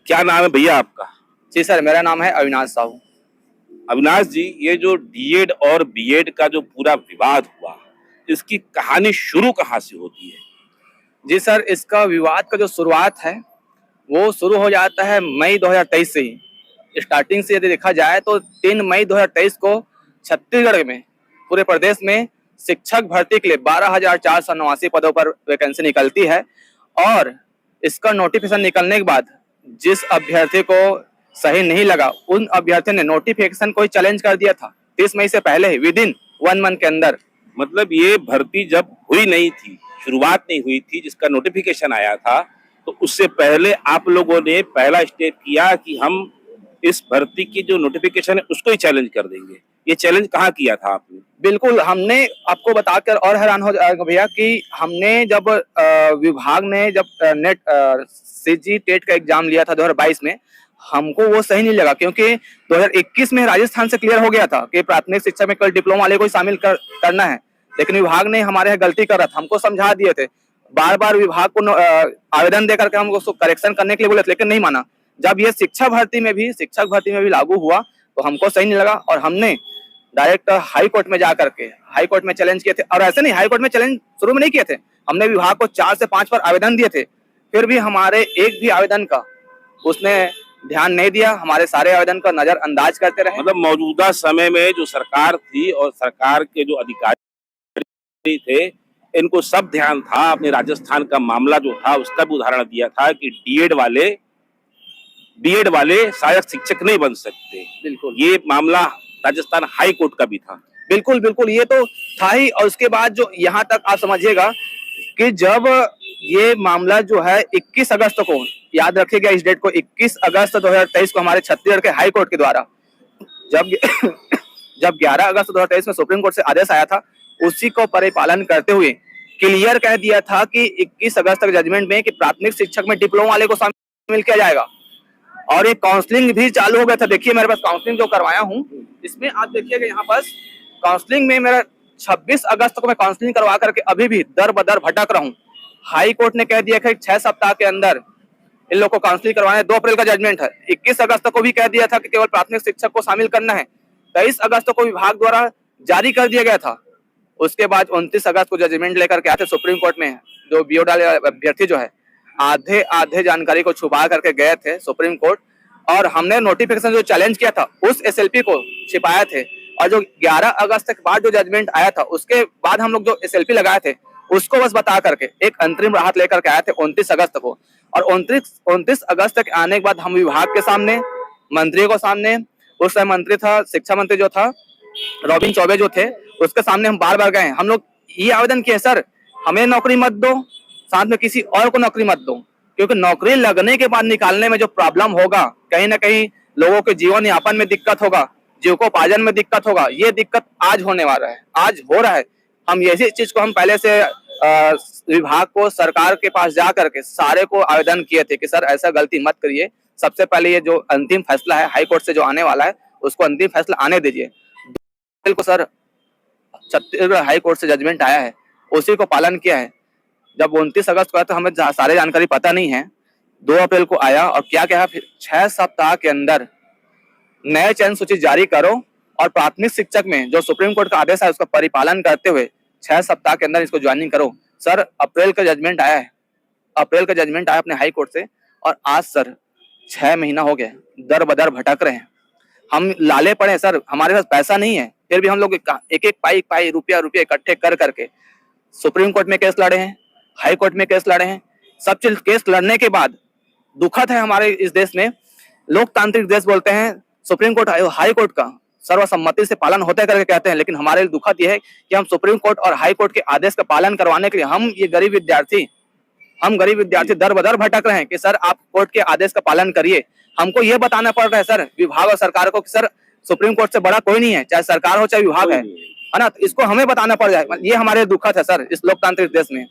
क्या नाम है भैया आपका? जी सर, मेरा नाम है अविनाश साहू। अविनाश जी, ये जो डीएड और बीएड का जो पूरा विवाद हुआ, इसकी कहानी शुरू कहाँ से होती है? जी सर, इसका विवाद का जो शुरुआत है वो शुरू हो जाता है मई 2023 से ही। स्टार्टिंग से यदि देखा जाए तो 3 मई 2023 को छत्तीसगढ़ में पूरे प्रदेश में शिक्षक भर्ती के लिए 12,489 पदों पर वैकेंसी निकलती है। और इसका नोटिफिकेशन निकलने के बाद जिस अभ्यर्थी को सही नहीं लगा, उन अभ्यर्थी ने नोटिफिकेशन को चैलेंज कर दिया था 30 मई से पहले ही, विद इन 1 मंथ के अंदर। मतलब ये भर्ती जब हुई नहीं थी, शुरुआत नहीं हुई थी, जिसका नोटिफिकेशन आया था, तो उससे पहले आप लोगों ने पहला स्टेप किया कि हम इस भर्ती की जो नोटिफिकेशन है उसको ही चैलेंज कर देंगे। ये चैलेंज कहाँ किया था आपने? बिल्कुल, हमने आपको बताकर और हैरान हो जाएगा भैया कि हमने जब विभाग ने जब नेट सीजी टेट का एग्जाम लिया था 2022 में, हमको वो सही नहीं लगा, क्योंकि 2021 में राजस्थान से क्लियर हो गया था कि प्राथमिक शिक्षा में केवल डिप्लोमा वाले को ही शामिल करना है। लेकिन विभाग ने हमारे यहाँ गलती कर रहा था, हमको समझा दिए थे, बार बार विभाग को आवेदन देकर के हमको उसको करेक्शन करने के लिए बोले थे, लेकिन नहीं माना। जब ये शिक्षक भर्ती में भी लागू हुआ तो हमको सही नहीं लगा और हमने डायरेक्ट हाई कोर्ट में जाकर के हाई कोर्ट में चैलेंज किए थे। और ऐसे नहीं, हाई कोर्ट में चैलेंज शुरू में नहीं किए थे, हमने विभाग को 4 से 5 बार आवेदन दिए थे, फिर भी हमारे एक भी आवेदन का उसने ध्यान नहीं दिया, हमारे सारे आवेदन का नजरअंदाज करते रहे। मतलब मौजूदा समय में जो सरकार थी और सरकार के जो अधिकारी थे, इनको सब ध्यान था। अपने राजस्थान का मामला जो था उसका भी उदाहरण दिया था कि बीएड वाले सहायक शिक्षक नहीं बन सकते। बिल्कुल, ये मामला राजस्थान हाई कोर्ट का भी था। बिल्कुल बिल्कुल, ये तो था ही। और उसके बाद जो यहाँ तक आप समझिएगा कि जब ये मामला जो है 21 अगस्त को, याद रखिएगा इस डेट को, 21 अगस्त 2023 को हमारे छत्तीसगढ़ के हाई कोर्ट के द्वारा जब जब 11 अगस्त 2023 में सुप्रीम कोर्ट से आदेश आया था, उसी को परिपालन करते हुए क्लियर कह दिया था कि 21 अगस्त तक जजमेंट में कि प्राथमिक शिक्षक में डिप्लोमा वाले को शामिल किया जाएगा। और ये काउंसलिंग भी चालू हो गया था। देखिए मेरे पास काउंसलिंग जो करवाया हूँ, इसमें आप देखिएगा यहाँ पास काउंसलिंग में मेरा 26 अगस्त को मैं काउंसलिंग करवा करके अभी भी दर बदर भटक रहा हूँ। हाई कोर्ट ने कह दिया कि 6 सप्ताह के अंदर इन लोगों को काउंसलिंग करवाना है। 2 अप्रैल का जजमेंट है। 21 अगस्त को भी कह दिया था कि केवल प्राथमिक शिक्षक को शामिल करना है। 23 अगस्त को विभाग द्वारा जारी कर दिया गया था। उसके बाद 29 अगस्त को जजमेंट लेकर के आए थे सुप्रीम कोर्ट में। जो बीएड वाले अभ्यर्थी जो है आधे जानकारी को छुपा करके गए थे सुप्रीम कोर्ट, और हमने नोटिफिकेशन जो चैलेंज किया था उस एसएलपी को छिपाए थे। और जो 11 अगस्त के बाद जो जजमेंट आया था, उसके बाद हम लोग जो एसएलपी लगाए थे उसको बस बता करके एक अंतरिम राहत लेकर के आए थे 29 अगस्त को। और 29 अगस्त तक आने के बाद हम विभाग के सामने, मंत्री को सामने, उस समय मंत्री था शिक्षा मंत्री जो था रॉबिन चौबे जो थे, उसके सामने हम बार बार गए। हम लोग ये आवेदन किए, सर हमें नौकरी मत दो, साथ में किसी और को नौकरी मत दो, क्योंकि नौकरी लगने के बाद निकालने में जो प्रॉब्लम होगा, कहीं ना कहीं लोगों के जीवन यापन में दिक्कत होगा, जीविकोपार्जन में दिक्कत होगा। ये दिक्कत आज होने वाला है, आज हो रहा है। हम ऐसी चीज को हम पहले से विभाग को, सरकार के पास जा करके सारे को आवेदन किए थे कि सर ऐसा गलती मत करिए। सबसे पहले ये जो अंतिम फैसला है हाई कोर्ट से जो आने वाला है, उसको अंतिम फैसला आने दीजिए। को सर छत्तीसगढ़ हाई कोर्ट से जजमेंट आया है, उसी को पालन किया है। जब 29 अगस्त को आया तो हमें सारे जानकारी पता नहीं है। 2 अप्रैल को आया और क्या क्या, फिर 6 सप्ताह के अंदर नए चयन सूची जारी करो और प्राथमिक शिक्षक में जो सुप्रीम कोर्ट का आदेश है उसका परिपालन करते हुए 6 सप्ताह के अंदर इसको ज्वाइनिंग करो। सर अप्रैल का जजमेंट आया है, अप्रैल का जजमेंट आया अपने हाई कोर्ट से, और आज सर 6 महीना हो गया, दर बदर भटक रहे हैं। हम लाले पड़े सर, हमारे पास पैसा नहीं है, फिर भी हम लोग एक एक पाई रुपया इकट्ठे कर करके सुप्रीम कोर्ट में केस लड़े हैं, हाई कोर्ट में केस लड़े हैं। सब चीज केस लड़ने के बाद दुखद है, हमारे इस देश में लोकतांत्रिक देश बोलते हैं, सुप्रीम कोर्ट हाई कोर्ट का सर्वसम्मति से पालन होता है करके कहते हैं, लेकिन हमारे लिए दुखद यह है कि हम सुप्रीम कोर्ट और हाई कोर्ट के आदेश का पालन करवाने के लिए हम गरीब विद्यार्थी दर बदर भटक रहे हैं कि सर आप कोर्ट के आदेश का पालन करिए। हमको ये बताना पड़ रहा है सर विभाग और सरकार को कि सर सुप्रीम कोर्ट से बड़ा कोई नहीं है, चाहे सरकार हो चाहे विभाग है ना, तो इसको हमें बताना पड़ जाएगा। ये हमारे दुखद है सर इस लोकतांत्रिक देश में।